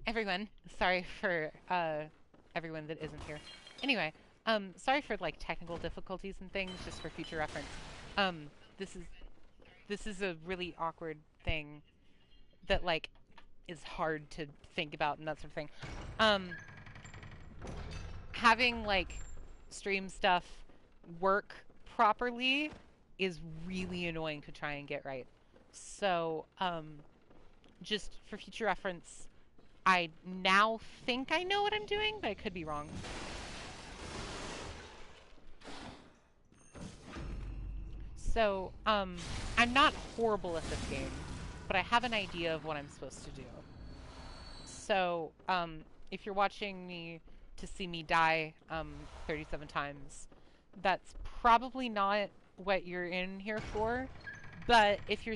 Everyone, sorry for everyone that isn't here. Anyway, sorry for like technical difficulties and things, just for future reference. Um, this is this is a really awkward thing that like is hard to think about and that sort of thing. Um, Having like stream stuff work properly is really annoying to try and get right. So, just for future reference, I now think I know what I'm doing, but I could be wrong. So, I'm not horrible at this game, but I have an idea of what I'm supposed to do. So, if you're watching me to see me die 37 times, that's probably not what you're in here for. But if you're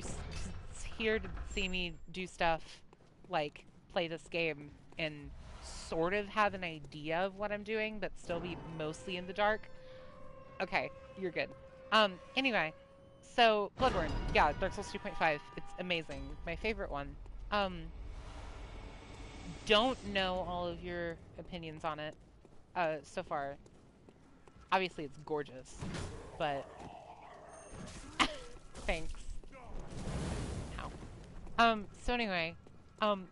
here to see me do stuff like play this game and sort of have an idea of what I'm doing, but still be mostly in the dark, okay, you're good. Anyway, so Bloodborne, yeah, Dark Souls 2.5, it's amazing, my favorite one. Um, don't know all of your opinions on it so far. Obviously, it's gorgeous, but thanks. Ow. So anyway,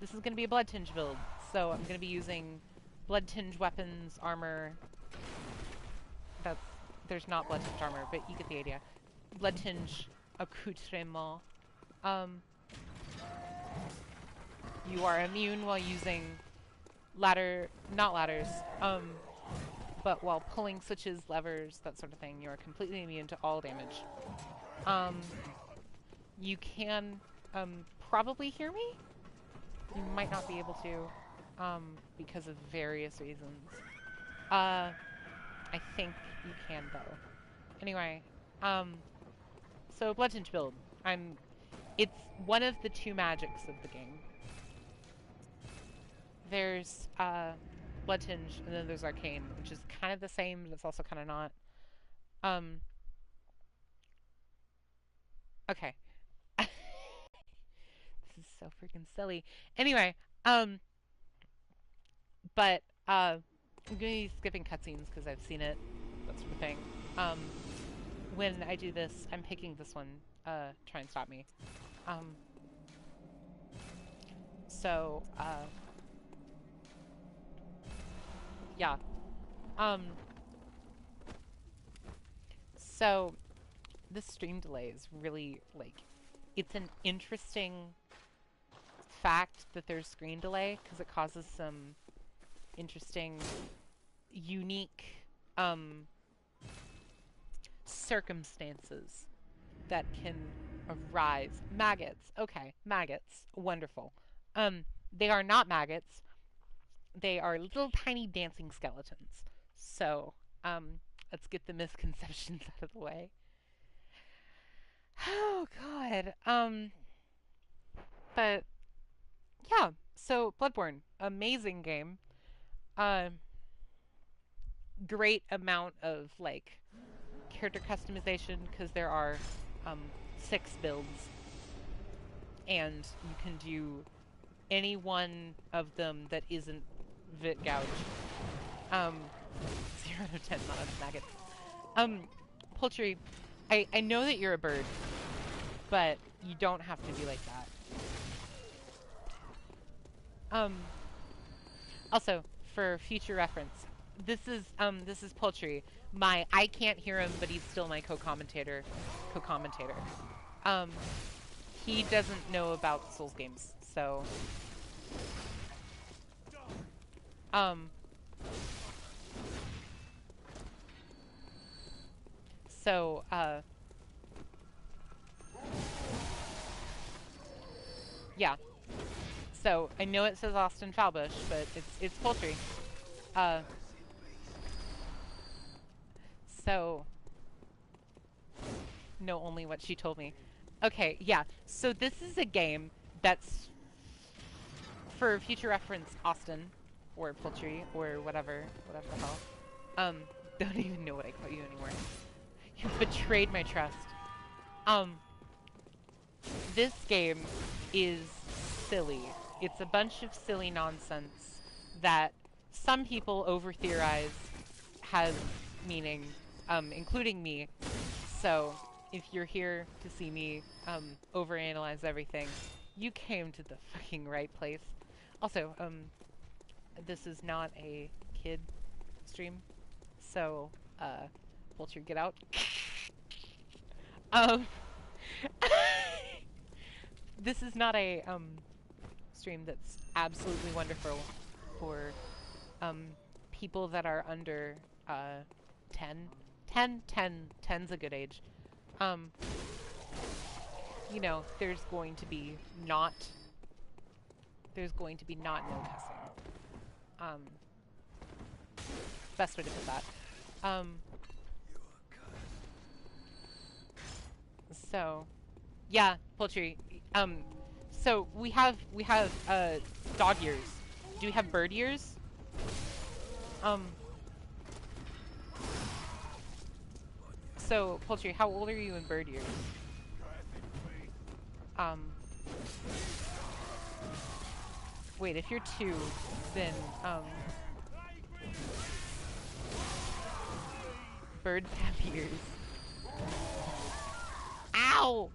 this is gonna be a blood tinge build, so I'm gonna be using blood tinge weapons, armor. That's there's not blood tinge armor, but you get the idea. Blood tinge accoutrement. Um, you are immune while using not ladders, but while pulling switches, levers, that sort of thing, you are completely immune to all damage. Um, you can, probably hear me? You might not be able to, because of various reasons. I think you can, though. Anyway, um, so Blood Tinge build. It's one of the two magics of the game. There's, Blood Tinge, and then there's Arcane, which is kind of the same, but it's also kind of not. Um, okay. This is so freaking silly. Anyway, um, I'm gonna be skipping cutscenes because I've seen it, that sort of thing. Um, when I do this, I'm picking this one, try and stop me. Um, so, yeah. Um, so, this stream delay is really, like, it's an interesting fact that there's screen delay because it causes some interesting, unique, circumstances that can arise. Maggots. Okay, maggots. Wonderful. They are not maggots. They are little tiny dancing skeletons. So, let's get the misconceptions out of the way. Oh god. But yeah. So Bloodborne, amazing game. Um, Great amount of like character customization because there are um 6 builds and you can do any one of them that isn't Vit Gouge. Um, 0 to 10, not a maggot. Poultry, I know that you're a bird, but you don't have to be like that. Um, Also, for future reference, this is Poultry. I can't hear him, but he's still my co-commentator. Co-commentator. Um, he doesn't know about Souls games, so um, so yeah. So I know it says Austin Falbush, but it's Poultry. Uh, so know only what she told me. Okay, yeah. So this is a game that's for future reference, Austin or Poultry or whatever the hell. Um, don't even know what I call you anymore. You betrayed my trust. Um, this game is silly. it's a bunch of silly nonsense that some people over theorize has meaning, including me. So if you're here to see me overanalyze everything, you came to the fucking right place. Also, this is not a kid stream, so Vulture, get out. um, this is not a stream that's absolutely wonderful for people that are under 10. 10's a good age. You know, there's going to be not no cussing. Best way to put that. So, yeah, poultry. So we have dog ears. Do we have bird ears? So poultry, how old are you in bird ears? Wait, if you're 2, then birds have ears. Ow!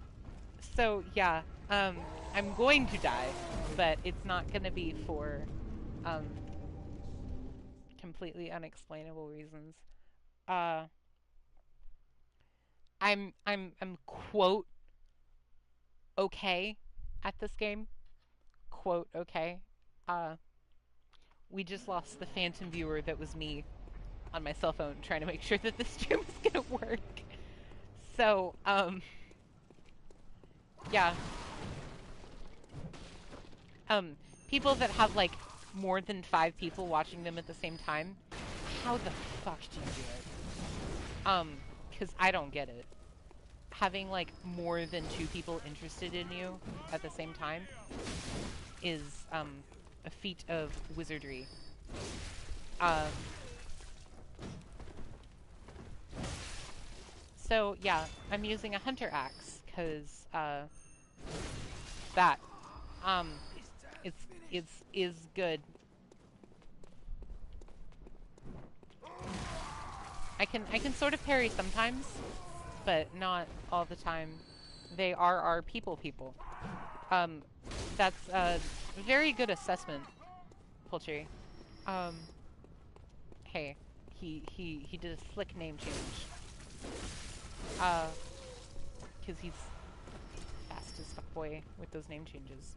So yeah, I'm going to die, but it's not gonna be for completely unexplainable reasons. I'm quote okay at this game. Quote okay. We just lost the phantom viewer that was me on my cell phone trying to make sure that this stream was gonna work. So, yeah. People that have like more than 5 people watching them at the same time, how the fuck do you do it? Because I don't get it. Having like more than 2 people interested in you at the same time is a feat of wizardry. So yeah, I'm using a hunter axe because that is good. I can sort of parry sometimes, but not all the time. They are our people. That's a very good assessment, Poultry. Hey, he did a slick name change. Because he's fast as fuck boy with those name changes.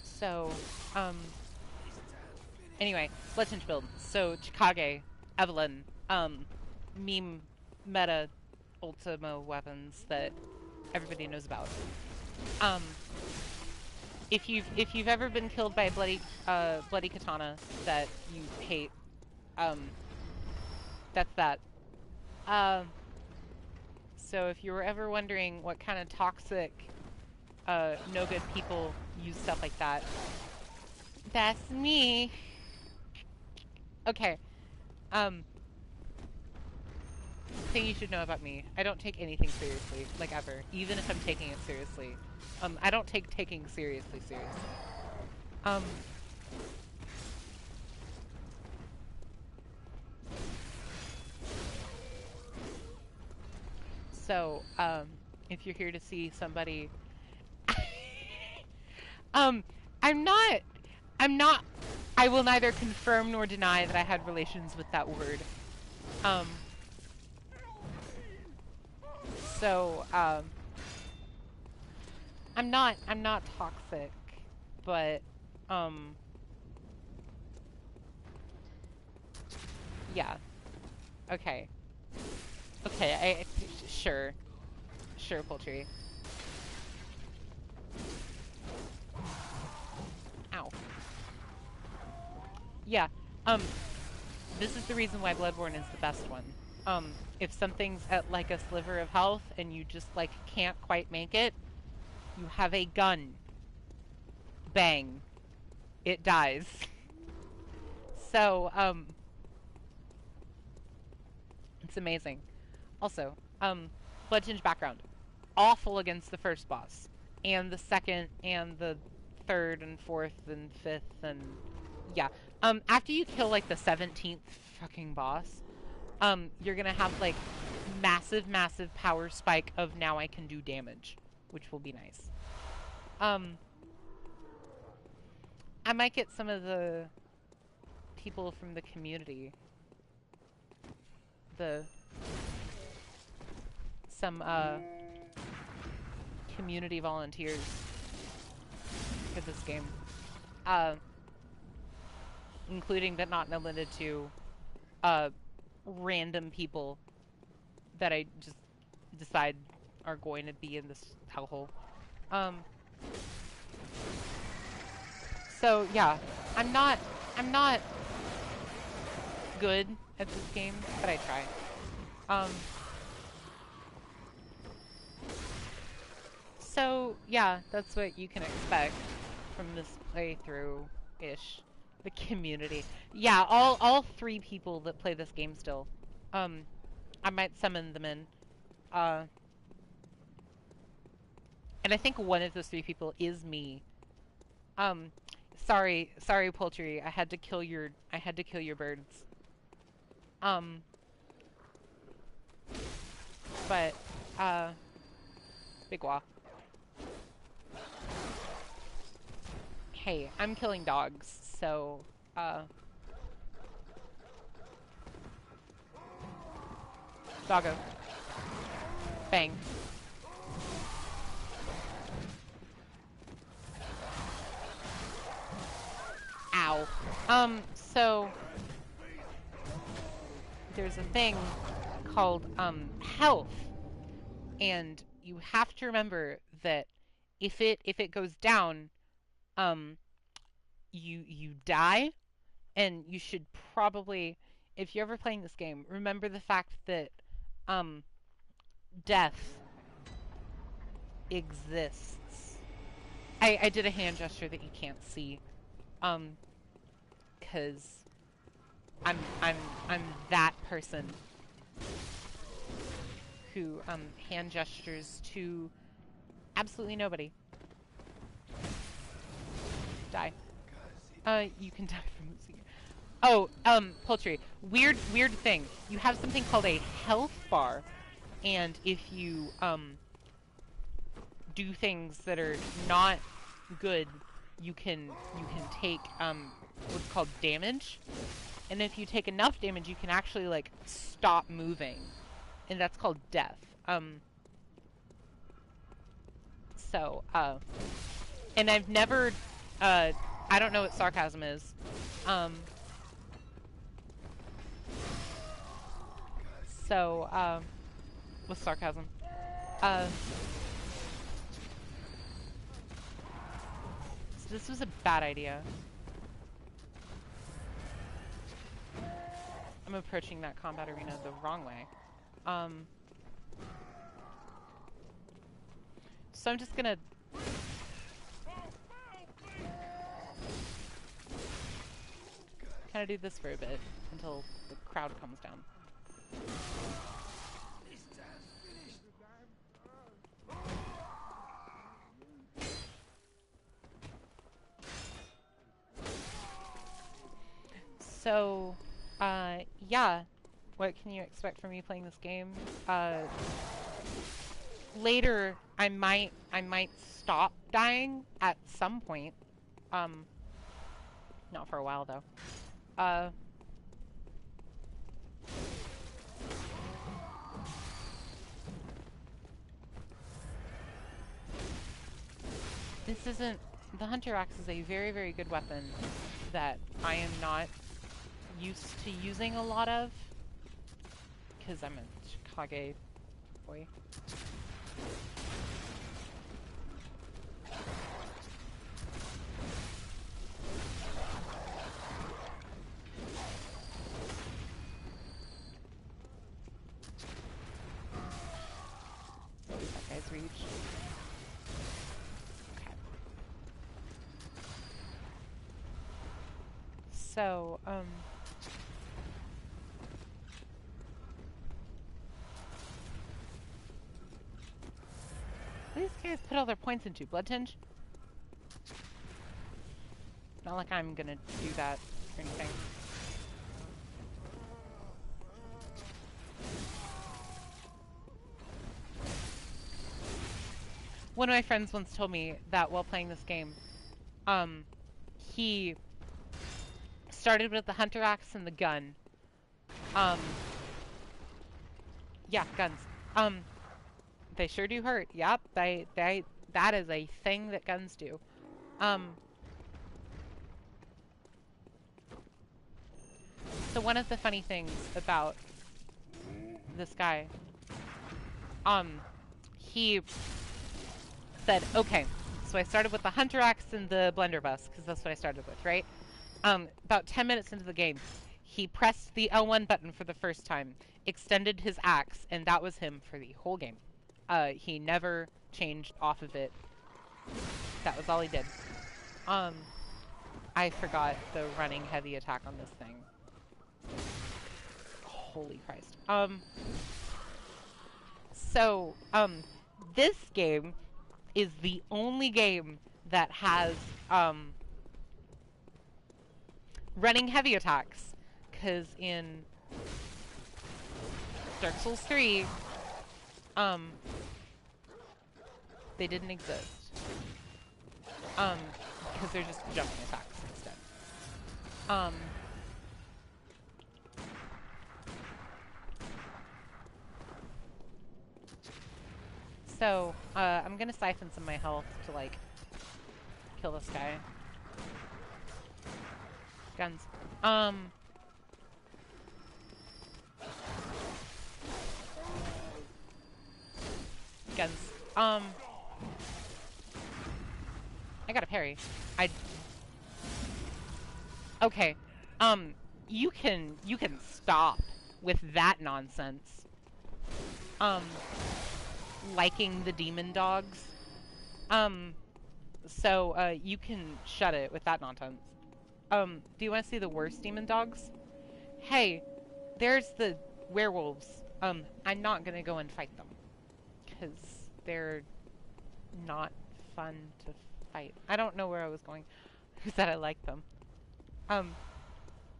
So, anyway, let's change build. So, Chikage, Evelyn, meme meta Ultimo weapons that everybody knows about. If you've ever been killed by a bloody katana that you hate, that's that. So if you were ever wondering what kind of toxic, no good people use stuff like that, that's me. Okay. Thing you should know about me: I don't take anything seriously, like ever, even if I'm taking it seriously. I don't take taking seriously. So, if you're here to see somebody, I'm not, I will neither confirm nor deny that I had relations with that word. So, I'm not toxic, but, yeah. Okay. Okay, sure, Poultry. Ow. Yeah, this is the reason why Bloodborne is the best one. If something's at, like, a sliver of health and you just, like, can't quite make it, you have a gun. Bang. It dies. So, it's amazing. Also, Bludgeon's background. Awful against the first boss. And the second, and the third, and fourth, and fifth, and... Yeah. After you kill, like, the 17th fucking boss, you're gonna have, like, massive power spike of now I can do damage. Which will be nice. I might get some of the people from the community. Some community volunteers for this game. Including but not limited to random people that I just decide are going to be in this hellhole. So yeah, I'm not good at this game, but I try. So yeah, that's what you can expect from this playthrough-ish. The community. Yeah, all 3 people that play this game still. I might summon them in. And I think one of those 3 people is me. Sorry, poultry. I had to kill your birds. But Big Wah. Hey, I'm killing dogs, so doggo. Bang. Ow. So there's a thing called health, and you have to remember that if it goes down, you die, and you should probably, if you're ever playing this game, remember the fact that death exists. I did a hand gesture that you can't see, because I'm that person who hand gestures to absolutely nobody. Die. You can die from losing it. Oh, poultry. Weird thing. You have something called a health bar, and if you do things that are not good, you can take what's called damage. And if you take enough damage, you can actually like stop moving, and that's called death. So and I've never I don't know what sarcasm is. So what's sarcasm? So this was a bad idea. I'm approaching that combat arena the wrong way. So I'm just gonna... kind of do this for a bit until the crowd comes down. So, yeah. What can you expect from me playing this game? Later, I might stop dying at some point. Not for a while, though. This isn't... The Hunter Axe is a very, very good weapon that I am not used to using a lot of, because I'm a Kage boy. That guy's reach. So, these guys put all their points into Blood Tinge. Not like I'm gonna do that or anything. One of my friends once told me that while playing this game, he started with the hunter axe and the gun. Yeah, guns. They sure do hurt. Yep, that is a thing that guns do. So one of the funny things about this guy, he said, okay, so I started with the hunter axe and the blunderbuss, because that's what I started with, right? About 10 minutes into the game, he pressed the L1 button for the first time, extended his axe, and that was him for the whole game. He never changed off of it. That was all he did. I forgot the running heavy attack on this thing. Holy Christ. So, this game is the only game that has, running heavy attacks. Because in Dark Souls 3, they didn't exist. Because they're just jumping attacks instead. So, I'm gonna siphon some of my health to, like, kill this guy. Guns. Guns. I got a parry. Okay. You can stop with that nonsense. Liking the demon dogs. So, you can shut it with that nonsense. Do you want to see the worst demon dogs? Hey, there's the werewolves. I'm not gonna go and fight them. Because they're not fun to fight. I don't know where I was going. Who said I like them?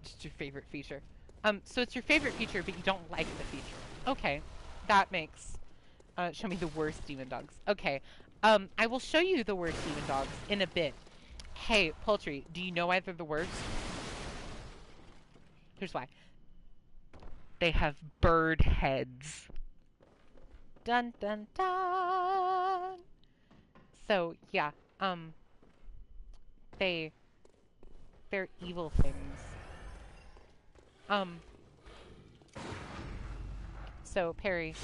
Just your favorite feature. So it's your favorite feature, but you don't like the feature. Okay, that makes... show me the worst demon dogs. Okay, I will show you the worst demon dogs in a bit. Hey, Poultry, do you know why they're the worst? Here's why. They have bird heads. Dun dun dun! So, yeah, they're evil things. So, parry.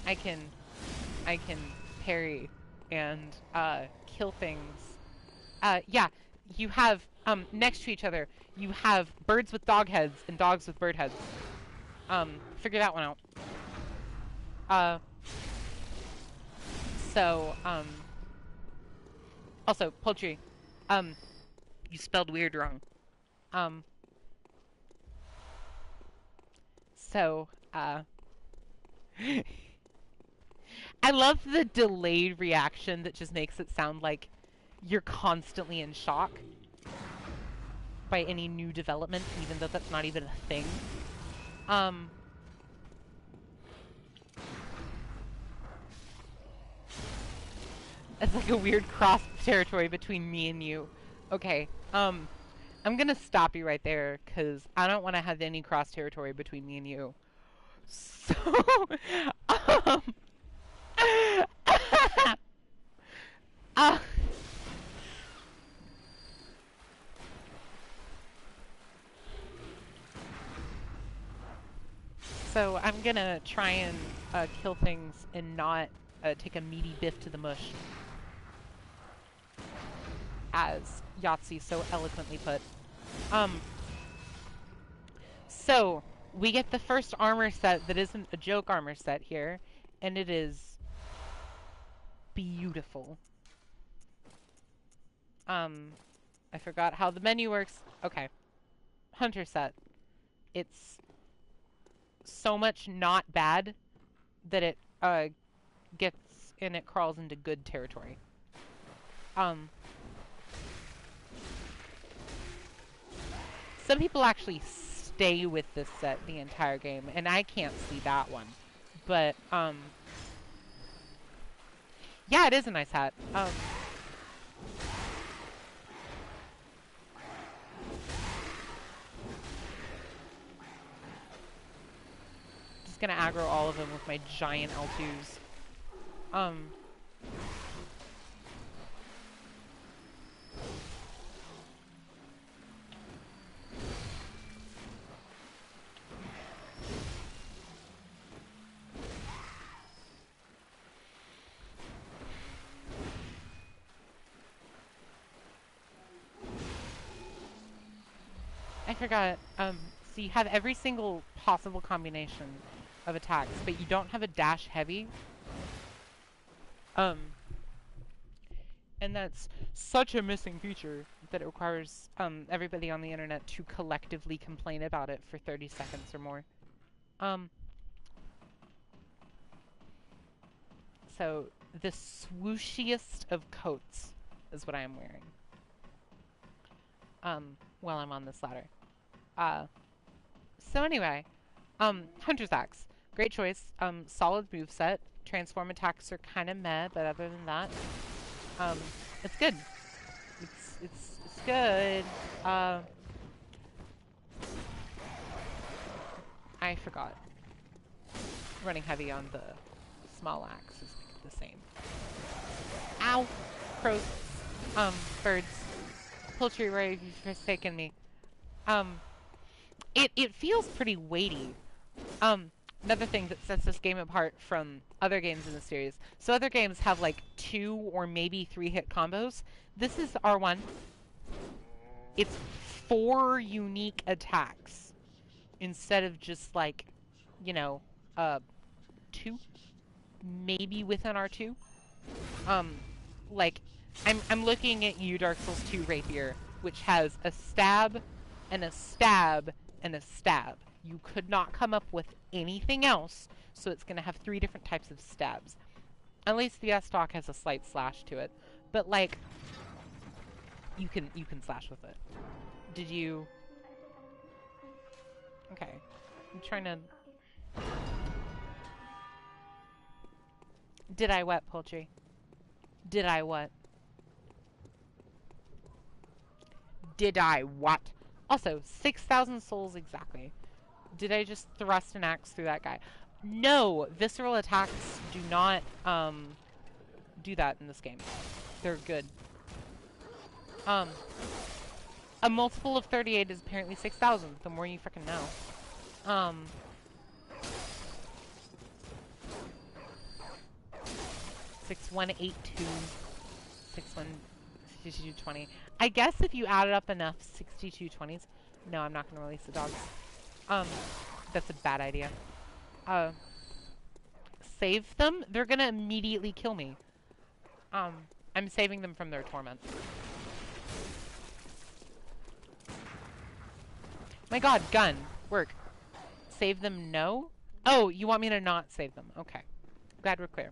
I can parry and, kill things. Yeah, you have, next to each other, you have birds with dog heads and dogs with bird heads. Figure that one out. So, also, Poultry, you spelled weird wrong. So, I love the delayed reaction that just makes it sound like you're constantly in shock by any new development, even though that's not even a thing. It's like a weird cross territory between me and you. Okay, I'm gonna stop you right there, because I don't want to have any cross territory between me and you. So, so I'm gonna try and kill things and not take a meaty biff to the mush, as Yahtzee so eloquently put. So we get the first armor set that isn't a joke armor set here, and it is beautiful. I forgot how the menu works. Okay. hunter set. It's so much not bad that it gets and it crawls into good territory. Some people actually stay with this set the entire game, and I can't see that one. But yeah, it is a nice hat. Just gonna aggro all of them with my giant L2s. I forgot. So you have every single possible combination of attacks, but you don't have a dash heavy. And that's such a missing feature that it requires everybody on the internet to collectively complain about it for 30 seconds or more. So the swooshiest of coats is what I am wearing while I'm on this ladder. So anyway, Hunter's Axe. Great choice. Solid moveset. Transform attacks are kind of meh, but other than that, it's good. It's good. I forgot. Running heavy on the small axe is the same. Ow! Crows. Birds. Poultry, where have you forsaken me? It feels pretty weighty. Another thing that sets this game apart from other games in the series. So other games have like 2 or maybe 3 hit combos. This is R1. It's 4 unique attacks instead of just like, you know, 2, maybe within R2. Like I'm looking at you, Dark Souls 2 Rapier, which has a stab and a stab and a stab. You could not come up with anything else, so it's going to have 3 different types of stabs. At least the S-Stock has a slight slash to it, but like you can slash with it. Did you? Okay, I'm trying to. Did I what, Poultry? Did I what? Did I what? Also, 6,000 souls exactly. Did I just thrust an axe through that guy? No! Visceral attacks do not, do that in this game. They're good. A multiple of 38 is apparently 6,000. The more you frickin' know. 6182. 6220. I guess if you added up enough 6220s. No, I'm not gonna release the dogs. That's a bad idea. Save them? They're gonna immediately kill me. I'm saving them from their torment. My god, gun. Work. Save them, no? Oh, you want me to not save them. Okay. Glad we're clear.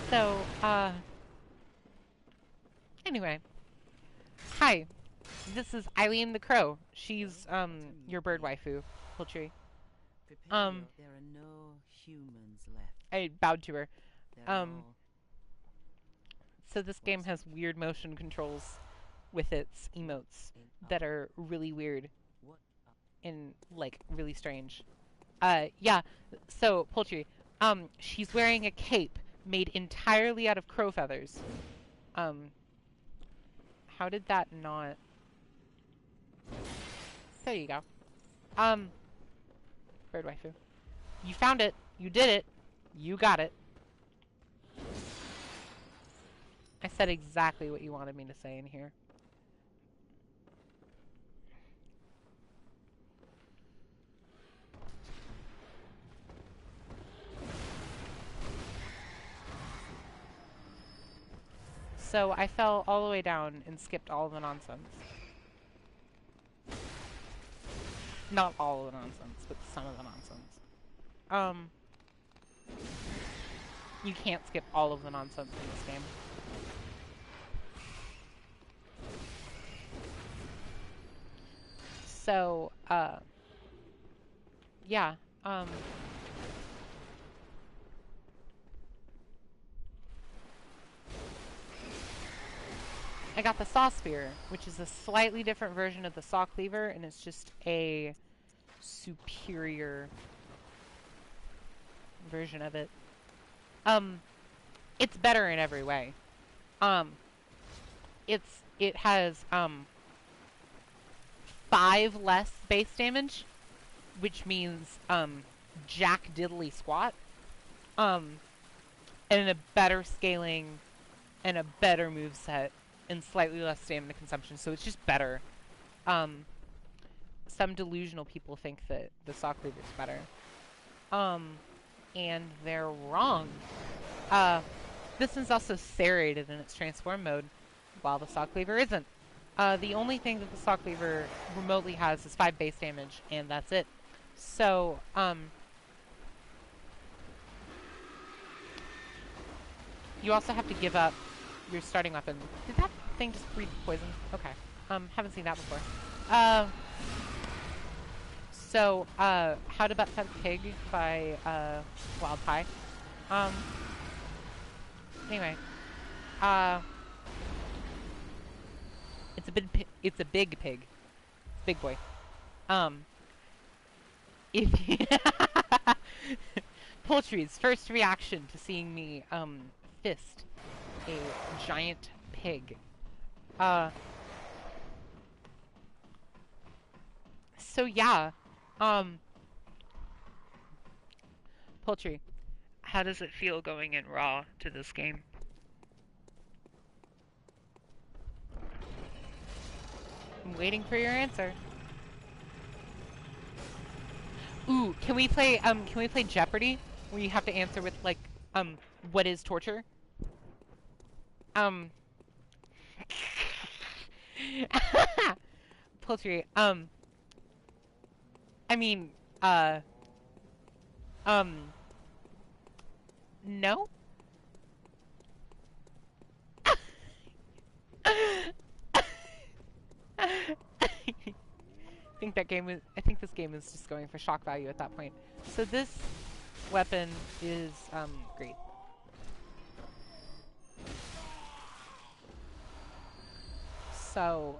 So, anyway. Hi. This is Eileen the Crow. She's, your bird waifu, Poultry. There are no humans left. I bowed to her. So this game has weird motion controls with its emotes that are really weird and, like, really strange. Yeah, so, Poultry, she's wearing a cape made entirely out of crow feathers. How did that not... There you go. Bird waifu. You found it. You did it. You got it. I said exactly what you wanted me to say in here. So I fell all the way down and skipped all the nonsense. Not all of the nonsense, but some of the nonsense. Um, you can't skip all of the nonsense in this game. So, yeah, I got the Saw Spear, which is a slightly different version of the Saw Cleaver, and it's just a superior version of it. It's better in every way. Um, it has 5 less base damage, which means jack diddly squat. And a better scaling and a better moveset and slightly less stamina consumption, so it's just better. Some delusional people think that the Saw Cleaver is better. And they're wrong. This one's also serrated in its transform mode, while the Saw Cleaver isn't. The only thing that the Saw Cleaver remotely has is 5 base damage, and that's it. So, you also have to give up your starting weapon. Did that thing just breathe poison? Okay. Haven't seen that before. So, How to Butt Fed Pig by, Wild Pie. Anyway. It's a big pig. It's a big pig. It's a big boy. If Poultry's first reaction to seeing me, fist a giant pig. So yeah. Poultry, how does it feel going in raw to this game? I'm waiting for your answer. Ooh, can we play Jeopardy? Where you have to answer with, like, what is torture? Poultry, I mean, no? I think this game is just going for shock value at that point. So this weapon is, great. So,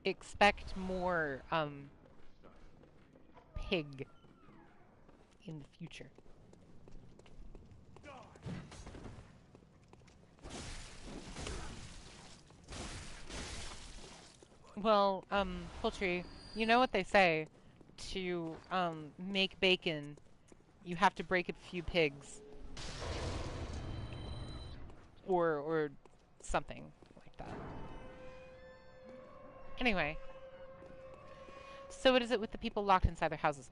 expect more, pig in the future. Well, Poultry, you know what they say. To, make bacon, you have to break a few pigs. Or something like that. Anyway. So what is it with the people locked inside their houses?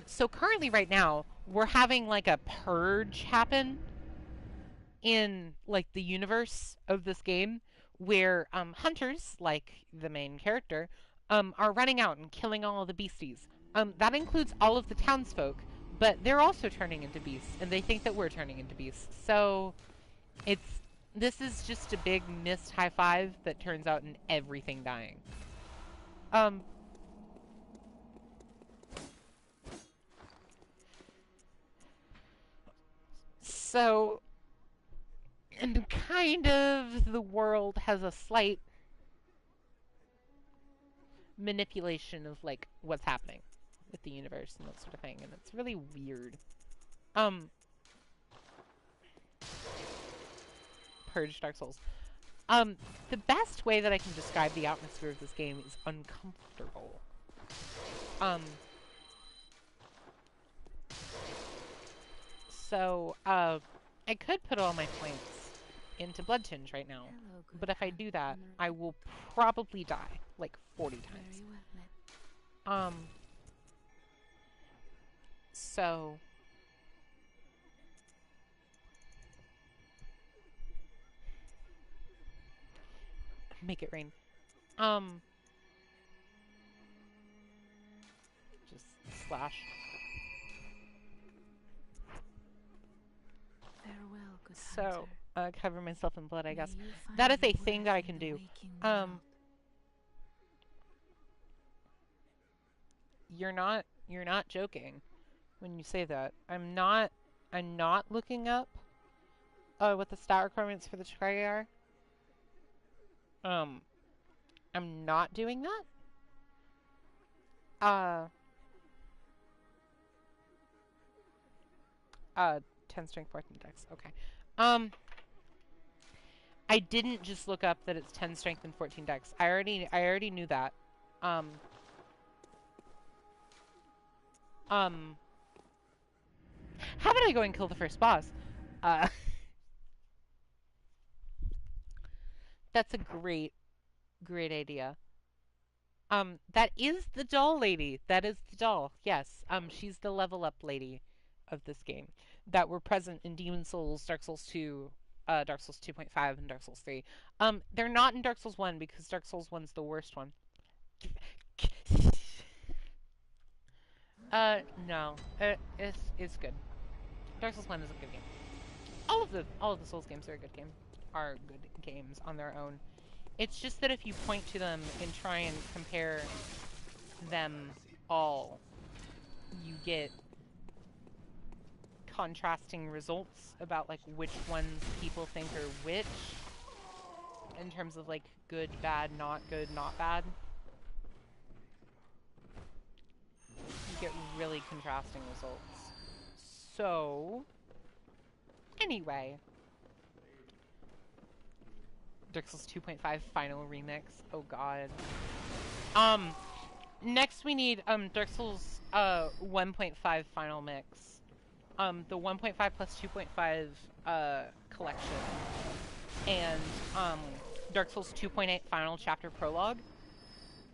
So currently right now, we're having, like, a purge happen in, like, the universe of this game, where, hunters, like the main character, are running out and killing all of the beasties. That includes all of the townsfolk, but they're also turning into beasts, and they think that we're turning into beasts. So, this is just a big missed high five that turns out in everything dying. So, and kind of the world has a slight manipulation of, like, what's happening with the universe and that sort of thing, and it's really weird. Purge Dark Souls. The best way that I can describe the atmosphere of this game is uncomfortable. So, I could put all my points into Blood Tinge right now, but if I do that, I will probably die, like, 40 times. So... Make it rain. Um, just slash. Farewell, good So, hunter. cover myself in blood, I May guess. you That find is a your thing worth that I in can the do. waking world. You're not joking when you say that. I'm not looking up what the stat requirements for the try are. Um, I'm not doing that. Uh, 10 strength, 14 dex. Okay. Um, I didn't just look up that it's 10 strength and 14 dex. I already knew that. Um, um, how about I go and kill the first boss? Uh, that's a great idea. That is the doll lady. That is the doll. Yes. She's the level up lady of this game that were present in Demon Souls, Dark Souls 2, Dark Souls 2.5, and Dark Souls 3. They're not in Dark Souls 1 because Dark Souls 1's the worst one. No. It's good. Dark Souls 1 is a good game. All of the Souls games are good games on their own. It's just that if you point to them and try and compare them all, you get contrasting results about like which ones people think are which in terms of like good, bad, not good, not bad. You get really contrasting results. So, anyway, Dark Souls 2.5 final remix. Oh god. Um Next we need Dark Souls 1.5 final mix. The 1.5 plus 2.5 collection and Dark Souls 2.8 final chapter prologue.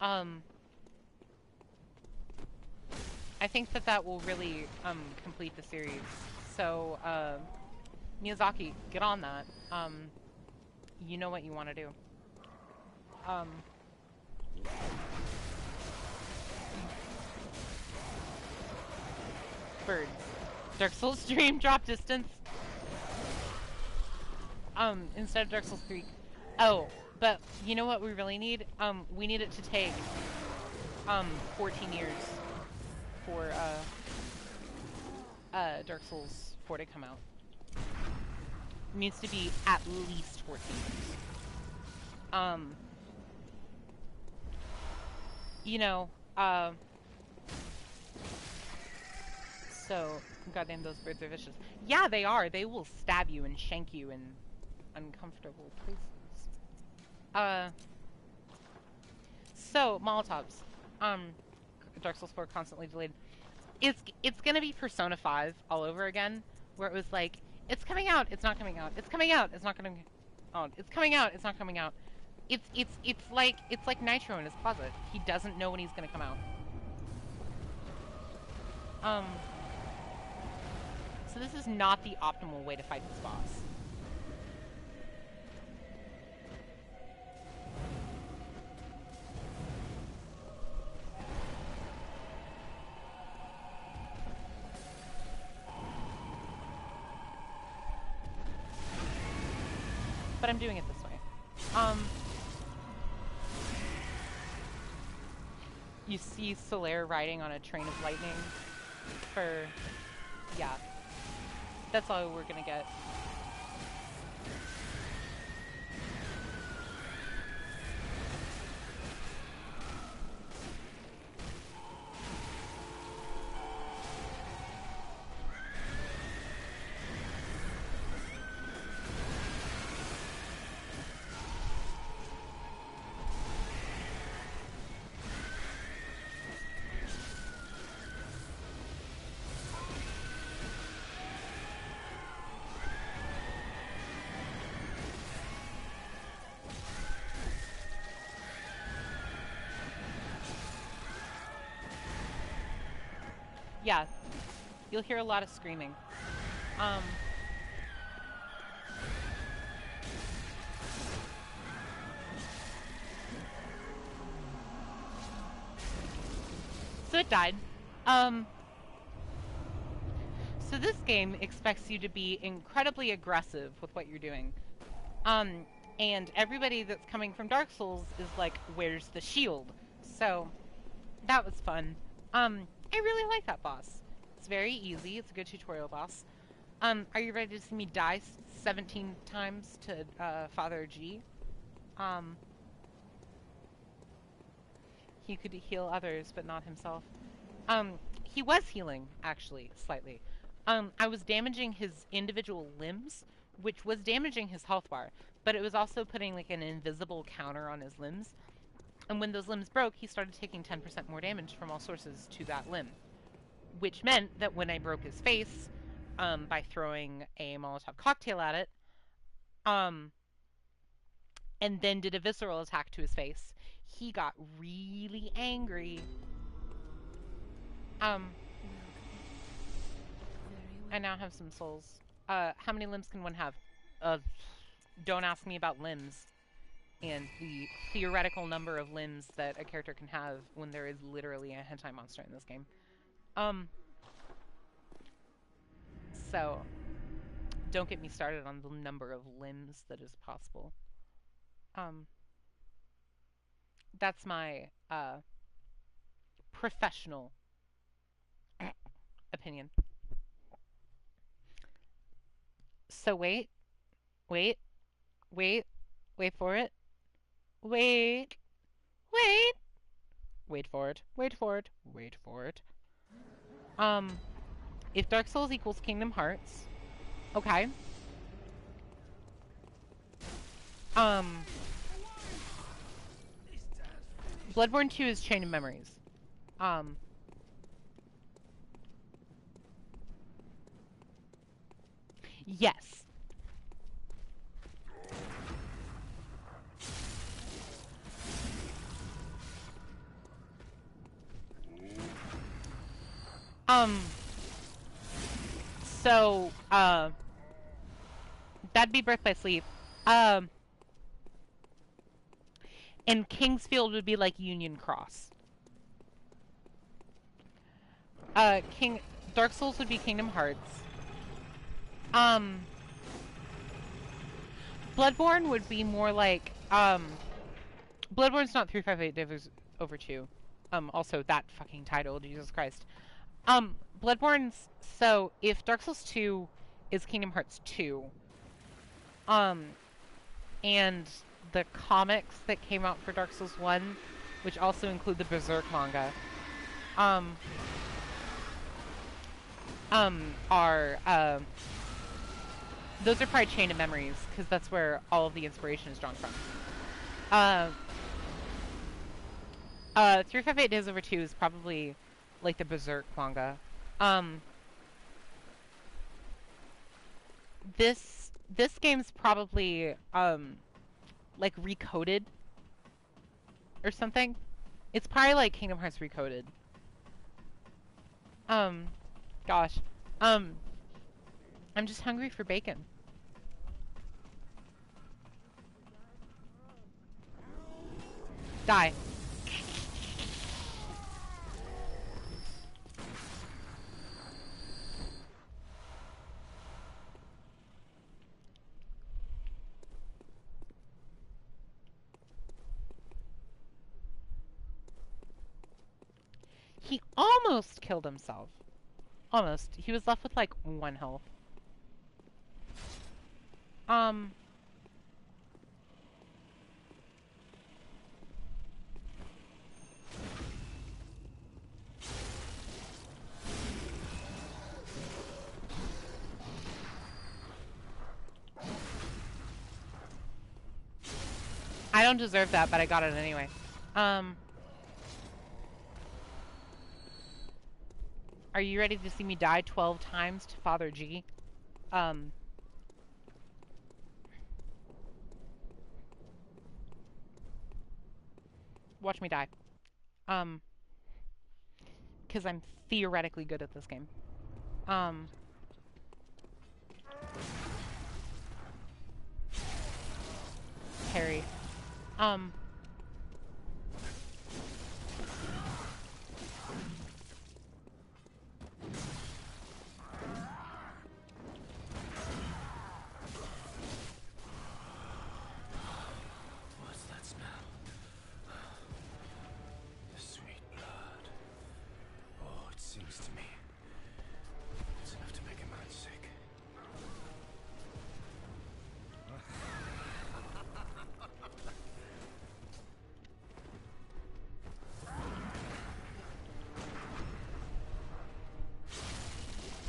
Um I think that will really complete the series. So Miyazaki, get on that. You know what you want to do. Um Birds. Dark Souls dream drop distance. Instead of Dark Souls 3. Oh, but you know what we really need? We need it to take 14 years for Dark Souls 4 to come out. It needs to be at least 14 years. You know, so goddamn those birds are vicious. Yeah, they are. They will stab you and shank you in uncomfortable places. Uh, so Molotovs. Dark Souls 4 constantly delayed. It's gonna be Persona 5 all over again, where it was like, it's coming out, it's not coming out, it's coming out, it's not gonna, oh, it's coming out, it's not coming out. It's like Nitro in his closet. He doesn't know when he's gonna come out. Um, so this is not the optimal way to fight this boss. But I'm doing it this way. You see Solaire riding on a train of lightning for, yeah, that's all we're gonna get. Yeah, you'll hear a lot of screaming. Um, it died. Um, so this game expects you to be incredibly aggressive with what you're doing. Um, and everybody that's coming from Dark Souls is like, where's the shield? So that was fun. I really like that boss. It's very easy. It's a good tutorial boss. Are you ready to see me die 17 times to Father G? Um, he could heal others, but not himself. He was healing, actually, slightly. I was damaging his individual limbs, which was damaging his health bar, but it was also putting like an invisible counter on his limbs. And when those limbs broke, he started taking 10% more damage from all sources to that limb, which meant that when I broke his face, by throwing a Molotov cocktail at it, um, and then did a visceral attack to his face, he got really angry. I now have some souls. How many limbs can one have? Don't ask me about limbs and the theoretical number of limbs that a character can have when there is literally a hentai monster in this game. So don't get me started on the number of limbs that is possible. That's my professional opinion. So wait, wait, wait, wait for it. Wait, wait, wait for it. Wait for it. Wait for it. If Dark Souls equals Kingdom Hearts, okay. Bloodborne 2 is Chain of Memories. Yes. So, that'd be Birth by Sleep. And Kingsfield would be like Union Cross. Dark Souls would be Kingdom Hearts. Bloodborne would be more like, Bloodborne's not 358 Days over 2. Also that fucking title, Jesus Christ. Bloodborne's, so if Dark Souls 2 is Kingdom Hearts 2, and the comics that came out for Dark Souls 1, which also include the Berserk manga, those are probably Chain of Memories, because that's where all of the inspiration is drawn from. 358 Days over 2 is probably like the Berserk manga. This game's probably like recoded or something. It's probably like Kingdom Hearts recoded. Gosh. I'm just hungry for bacon. Die. He almost killed himself. Almost. He was left with like 1 health. I don't deserve that, but I got it anyway. Are you ready to see me die 12 times to Father G? Watch me die. Because I'm theoretically good at this game. Parry.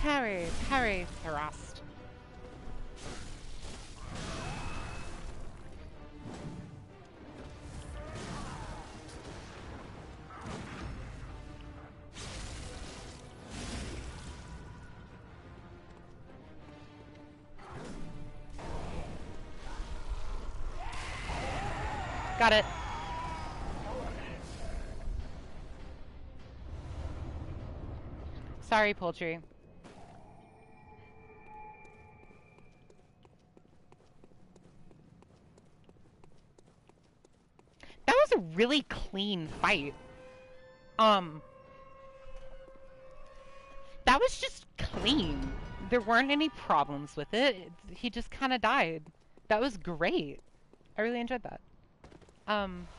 Parry, parry, thrust. Got it. Sorry, poultry. That was a really clean fight. Um, that was just clean. There weren't any problems with it. He just kind of died. That was great. I really enjoyed that. Um,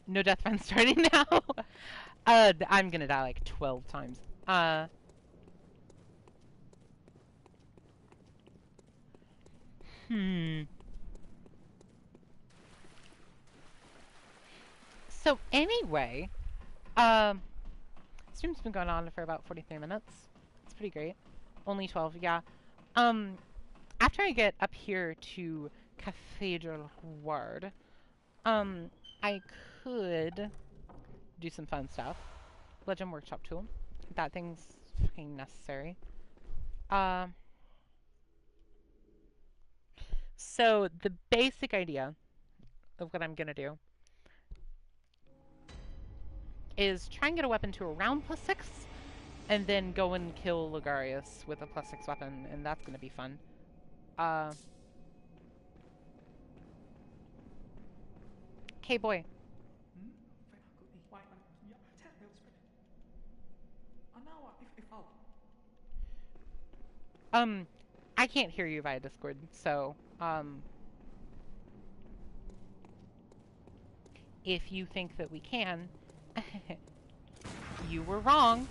no death run starting now. I'm gonna die like 12 times. Hmm. So anyway, um, stream's been going on for about 43 minutes. It's pretty great. Only 12, yeah. Um, After I get up here to Cathedral Ward, I could do some fun stuff. Legend Workshop tool. That thing's fucking necessary. Um, so the basic idea of what I'm gonna do is try and get a weapon to around +6, and then go and kill Ligarius with a +6 weapon, and that's gonna be fun. Uh, okay, boy. Um, I can't hear you via Discord, so, if you think that we can, you were wrong.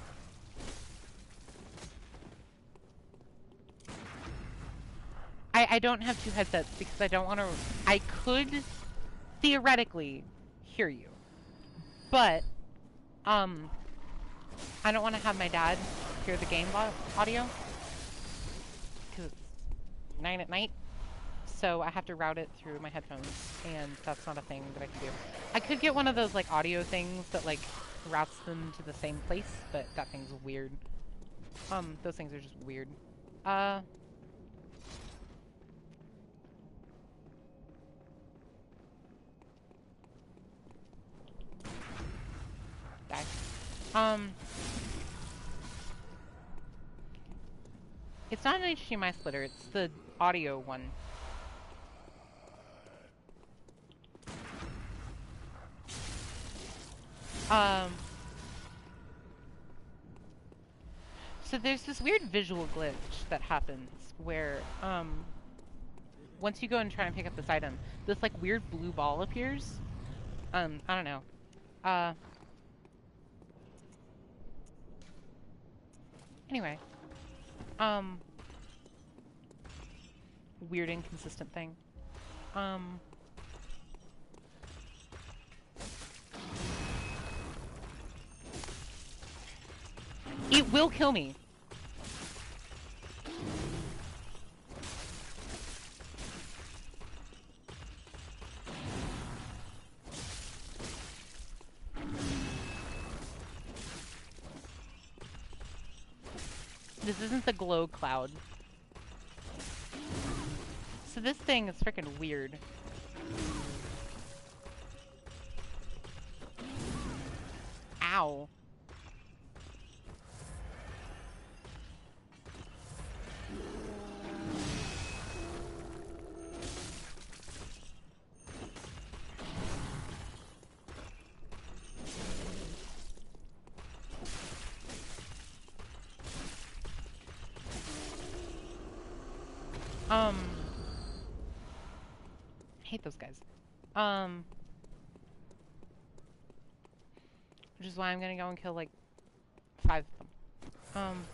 I don't have two headsets because I don't want to... I could theoretically hear you, but, I don't want to have my dad hear the game audio because it's 9 at night, so I have to route it through my headphones, and that's not a thing that I can do. I could get one of those, like, audio things that, like, routes them to the same place, but that thing's weird. Those things are just weird. Die. It's not an HDMI splitter, it's the audio one. So there's this weird visual glitch that happens where, once you go and try and pick up this item, this, like, weird blue ball appears. I don't know. Anyway. Weird inconsistent thing. It will kill me. This isn't the glow cloud. So this thing is freaking weird. Ow. I hate those guys. Which is why I'm gonna go and kill, like, 5 of them.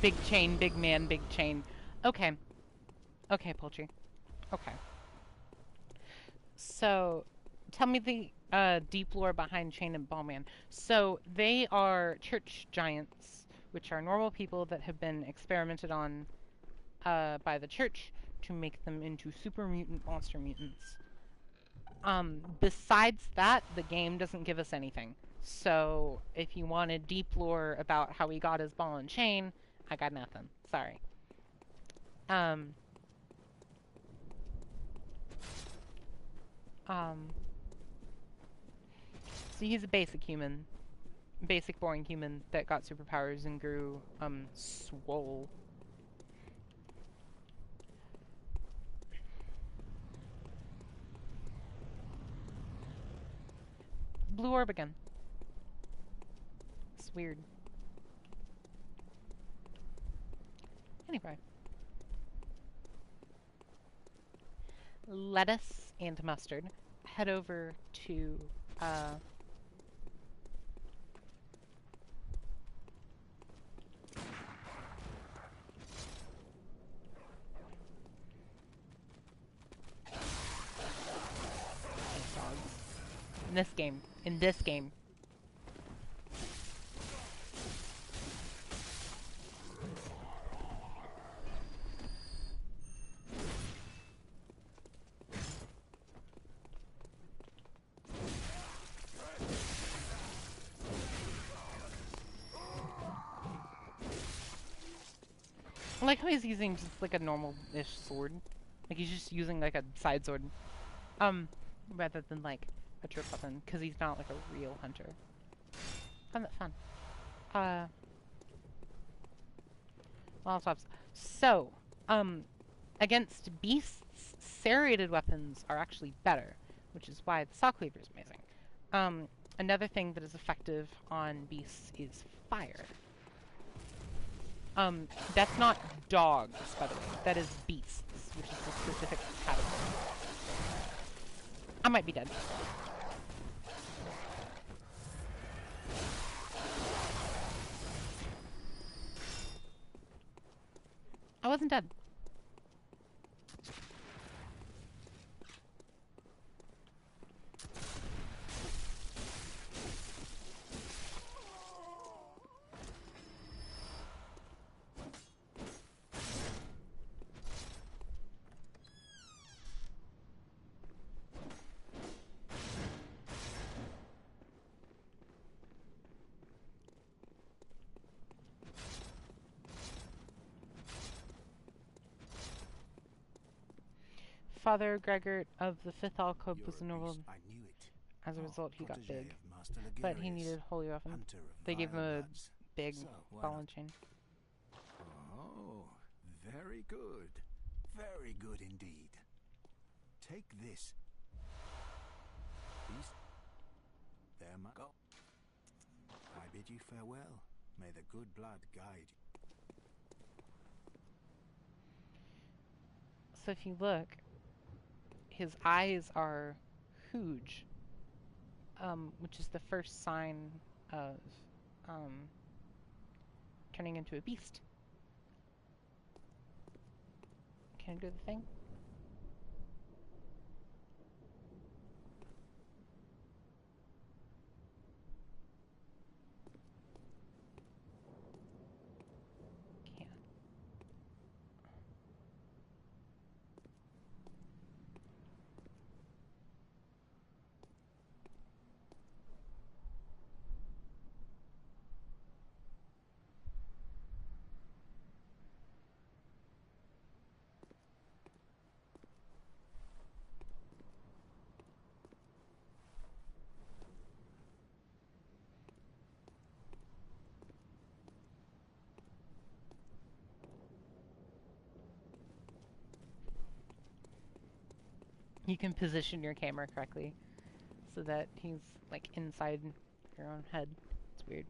Big chain, big man, big chain. Okay. Okay, Poultry. Okay. So, tell me the deep lore behind Chain and Ballman. So, they are church giants, which are normal people that have been experimented on by the church to make them into super mutant monster mutants. Besides that, the game doesn't give us anything. So, if you wanted deep lore about how he got his ball and chain, I got nothing. Sorry. Um, um, so he's a basic human. Basic boring human that got superpowers and grew, swole. Blue orb again. It's weird. Anyway. Lettuce and mustard. Head over to, dogs. In this game. In this game. I like how he's using just like a normal-ish sword. Like he's just using like a side sword. Rather than like a trip weapon, because he's not like a real hunter. Find that fun. Molotovs. So, against beasts, serrated weapons are actually better, which is why the Saw Cleaver is amazing. Another thing that is effective on beasts is fire. That's not dogs, by the way. That is beasts, which is a specific category. I might be dead. I wasn't dead. Father Gregor of the Fifth Alcove was ennobled. As a result, he got big. But he needed holy weapon. They gave him a big ball and chain. Oh, very good. Very good indeed. Take this. Beast. There, go. I bid you farewell. May the good blood guide you. So if you look, his eyes are huge, which is the first sign of turning into a beast. Can I do the thing? Can't. You can position your camera correctly so that he's like inside your own head. It's weird.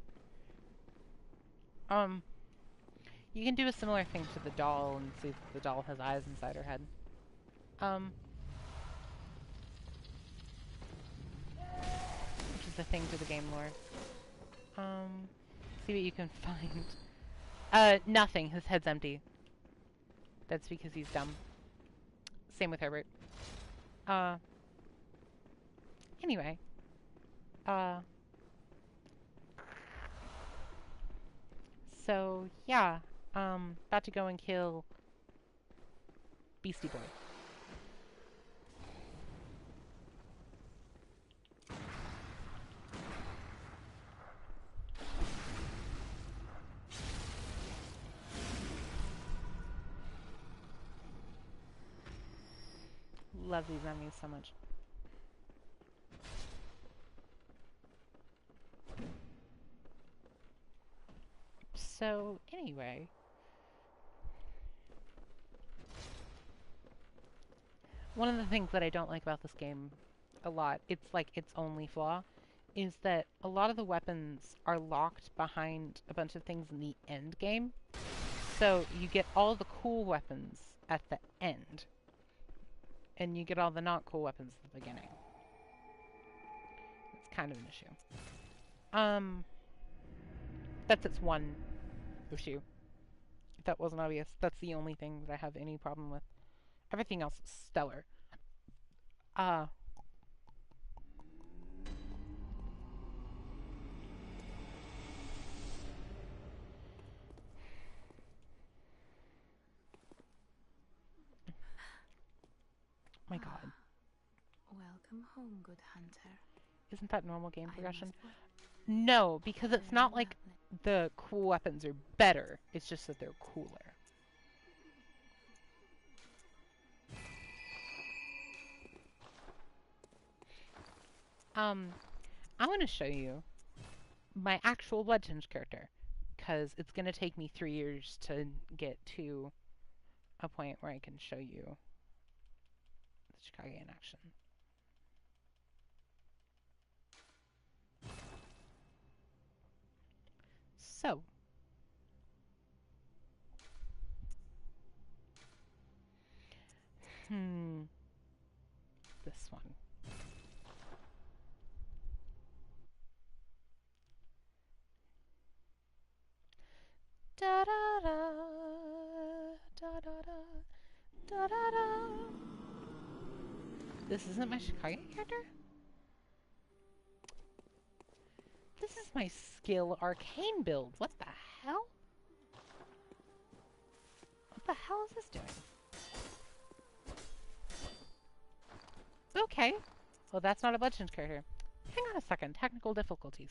You can do a similar thing to the doll and see if the doll has eyes inside her head. Which is the thing to the game lore. See what you can find. Nothing. His head's empty. That's because he's dumb. Same with Herbert. Uh, anyway. Uh, so, yeah. About to go and kill Beastie Boy. Love these enemies so much. So, anyway. One of the things that I don't like about this game a lot, it's like its only flaw, is that a lot of the weapons are locked behind a bunch of things in the end game. So you get all the cool weapons at the end, and you get all the not cool weapons at the beginning. It's kind of an issue. That's its one issue. If that wasn't obvious, that's the only thing that I have any problem with. Everything else is stellar. My god. Welcome home, good hunter. Isn't that normal game progression? must work. No, because it's not like the cool weapons are better. It's just that they're cooler. I want to show you my actual Bloodtinge character, because it's going to take me 3 years to get to a point where I can show you the Chicago in action. So, this one. Da da da da da da da da da. This isn't my Chicago character? This is my skill arcane build. What the hell? What the hell is this doing? Okay. Well, that's not a Bloodtinge character. Hang on a second. Technical difficulties.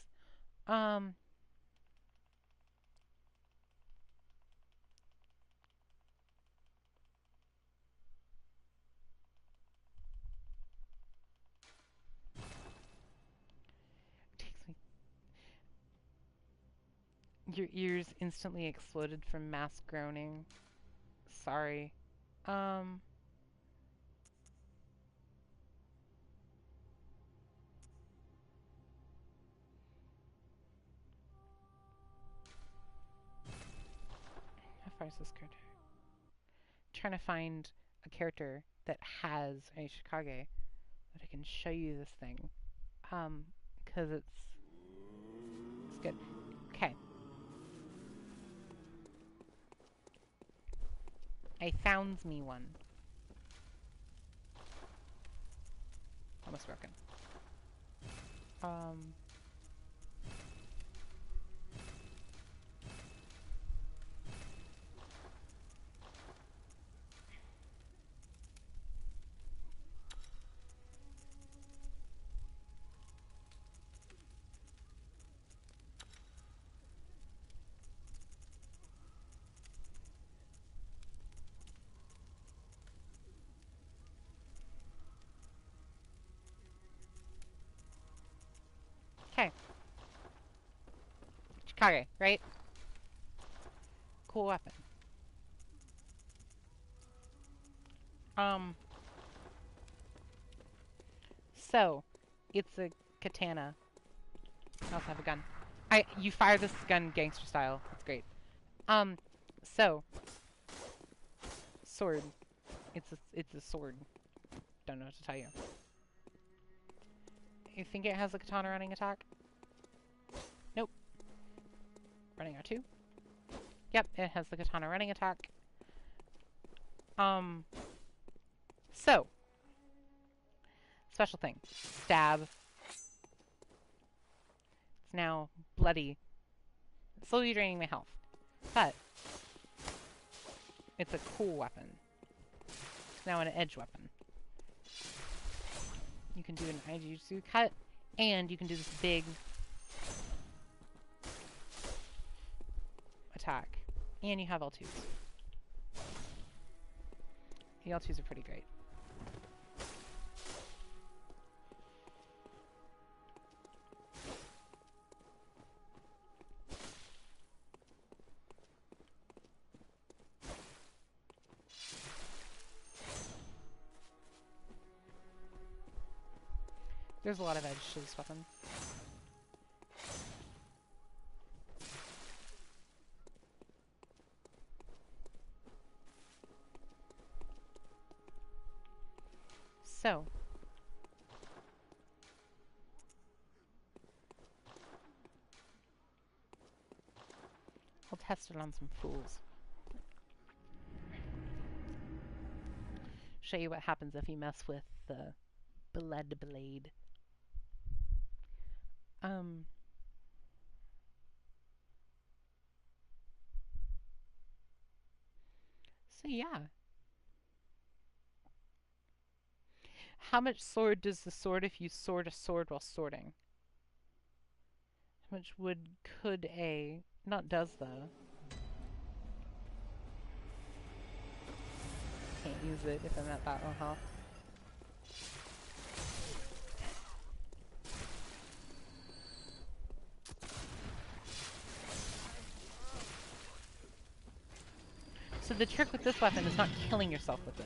Takes me. Your ears instantly exploded from mass groaning. Sorry. How far is this character? I'm trying to find a character that has a Chicago that I can show you this thing. Because it's good. Okay. I found me one. Almost broken. Okay. Chicago, right? Cool weapon. So, it's a katana. I also have a gun. You fire this gun gangster style. It's great. So, sword. It's a sword. Don't know what to tell you. You think it has a katana running attack? Nope. Running R2. Yep, it has the katana running attack. So, special thing. Stab. It's now bloody. It's slowly draining my health. But, it's a cool weapon. It's now an edge weapon. You can do an Ijutsu cut, and you can do this big attack. And you have L2s. The L2s are pretty great. There's a lot of edge to this weapon. So, I'll test it on some fools. Show you what happens if you mess with the blood blade. So yeah. How much sword does the sword if you sword a sword while sorting? How much wood could a... Not does though. Can't use it if I'm at that low health. So the trick with this weapon is not killing yourself with it.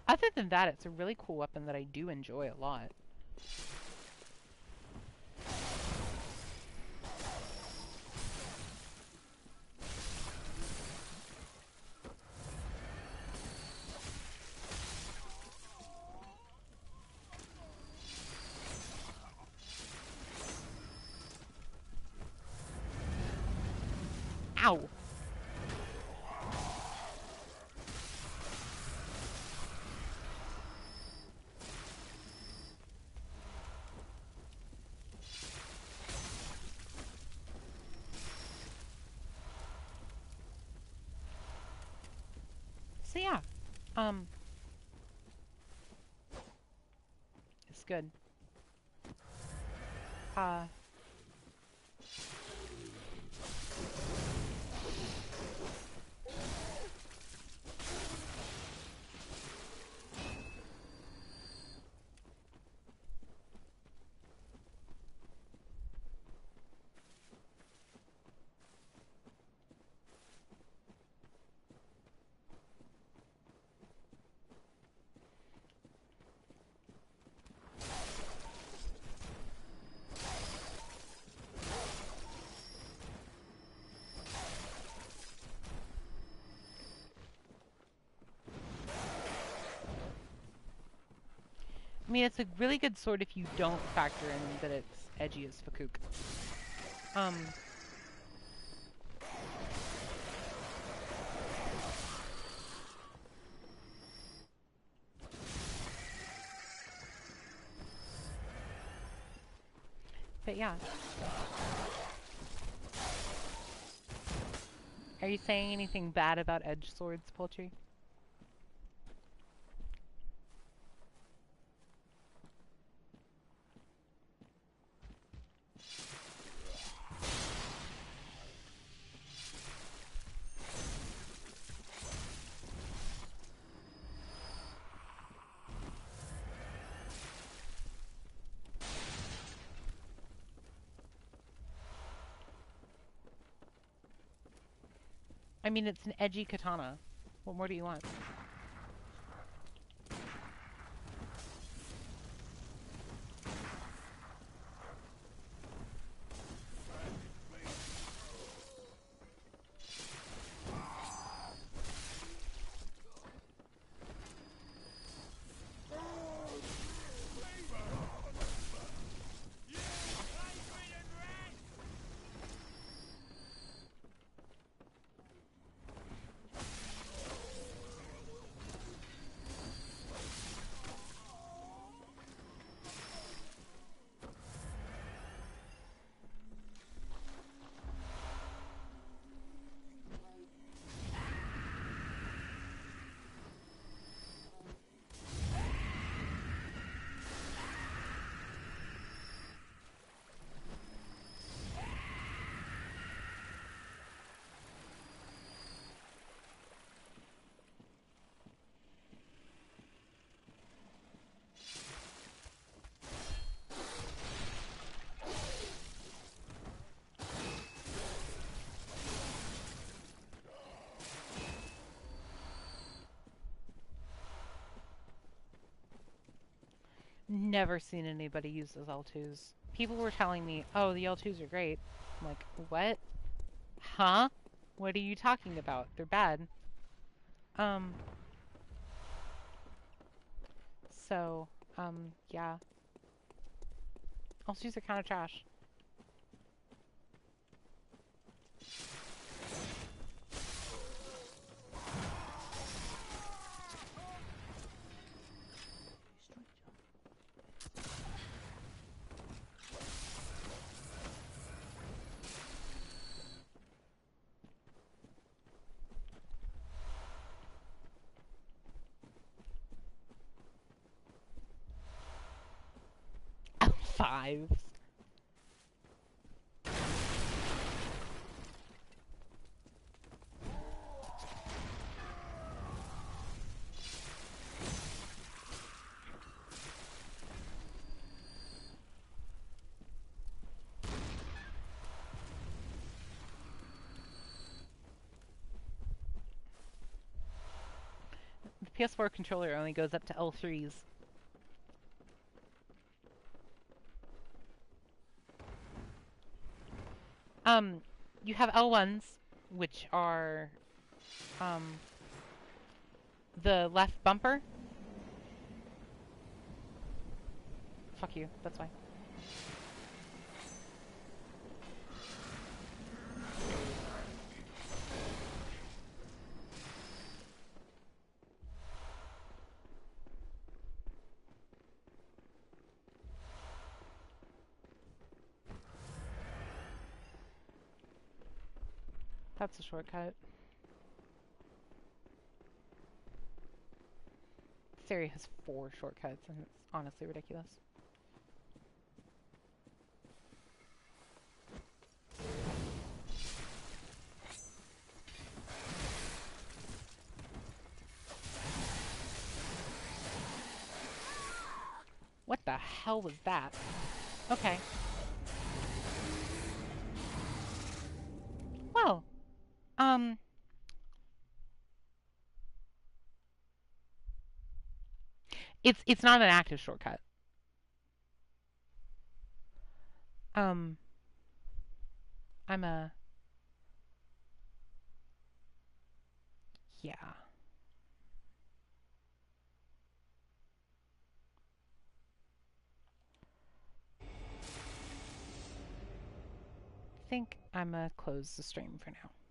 Other than that, it's a really cool weapon that I do enjoy a lot. Ow! So yeah, it's good. I mean, it's a really good sword if you don't factor in that it's edgy as Fakuk. But yeah. Are you saying anything bad about edge swords, Poultry? I mean, it's an edgy katana. What more do you want? never seen anybody use those L2s. People were telling me, oh, the L2s are great. I'm like, what? Huh? What are you talking about? They're bad. Um, so, yeah. L2s are kind of trash. Fives. The PS4 controller only goes up to L3s. Um, you have L1s, which are um the left bumper. Fuck you. That's why. That's a shortcut. This area has 4 shortcuts, and it's honestly ridiculous. What the hell was that? Okay. Well, um, it's not an active shortcut. Um, I'm a yeah. I think I'm gonna close the stream for now.